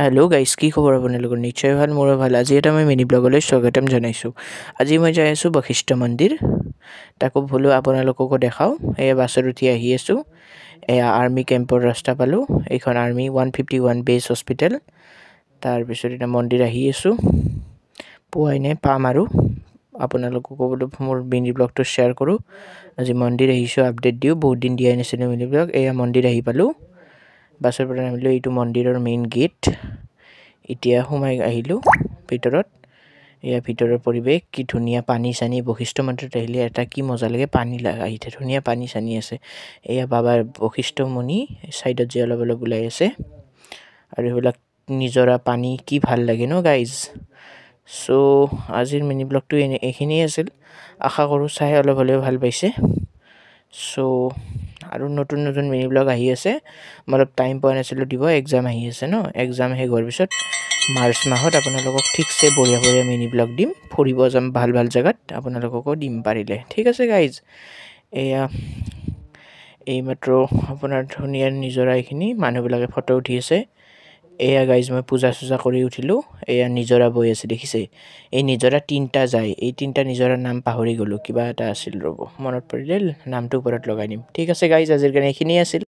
Hello' guys, কি খবৰ আপোনালোকৰ? নিশ্চয় ভাল, মোৰো ভাল। আজি এটা মই মিনি ব্লগলৈ স্বাগতম জনাইছোঁ। আজি মই যাই আছোঁ বশিষ্ঠ মন্দিৰ, তাকো বোলো আপোনালোককো দেখাওঁ। এয়া বাছত উঠি আহি আছোঁ। এয়া আৰ্মি কেম্পৰ ৰাস্তা পালোঁ। এইখন আৰ্মি 151 বেছ হস্পিটেল। তাৰপিছত এতিয়া মন্দিৰ আহি আছোঁ, পোৱাই নাই, পাম আৰু আপোনালোককো বোলো মোৰ মিনি ব্লগটো শ্বেয়াৰ কৰোঁ। আজি মন্দিৰ আহিছোঁ, আপডেট দিওঁ। বহুত দিন দিয়াই নাছিলোঁ মিনি ব্লগ। এয়া মন্দিৰ আহি পালোঁ, বাছৰ পৰা নামিলোঁ। এইটো মন্দিৰৰ মেইন গেট। এতিয়া সোমাই আহিলোঁ ভিতৰত। এয়া ভিতৰৰ পৰিৱেশ, কি ধুনীয়া। পানী চানী, বশিষ্ঠ মন্দিৰত আহিলে এটা কি মজা লাগে, পানী আহি থাকে, ধুনীয়া পানী চানী আছে। এয়া বাবাৰ বশিষ্ঠ মুনি ছাইডত যে অলপ অলপ ওলাই আছে, আৰু এইবিলাক নিজৰা পানী, কি ভাল লাগে ন গাইজ। চ' আজিৰ মিনি ব্লগটো এইখিনিয়ে আছিল। আশা কৰোঁ চাই অলপ হ'লেও ভাল পাইছে। চ' আৰু নতুন নতুন মিনি ব্লগ আহি আছে। মই অলপ টাইম পোৱা নাছিলোঁ দিব, এক্সাম আহি আছে ন। এক্সাম শেষ হোৱাৰ পিছত মাৰ্চ মাহত আপোনালোকক ঠিকছে বঢ়িয়া বঢ়িয়া মিনি ব্লগ দিম। ফুৰিব যাম ভাল ভাল জেগাত, আপোনালোককো দিম পাৰিলে। ঠিক আছে গাইজ, এয়া এইমাত্ৰ আপোনাৰ ধুনীয়া নিজৰা, এইখিনি মানুহবিলাকে ফটো উঠি আছে। এয়া গাইজ, মই পূজা চূজা কৰি উঠিলোঁ। এয়া নিজৰা বৈ আছে, দেখিছে? এই নিজৰা তিনিটা যায়। এই তিনিটা নিজৰাৰ নাম পাহৰি গ'লোঁ, কিবা এটা আছিল, ৰ'ব মনত পৰিলে নামটো ওপৰত লগাই দিম। ঠিক আছে গাইজ, আজিৰ কাৰণে এইখিনিয়ে আছিল।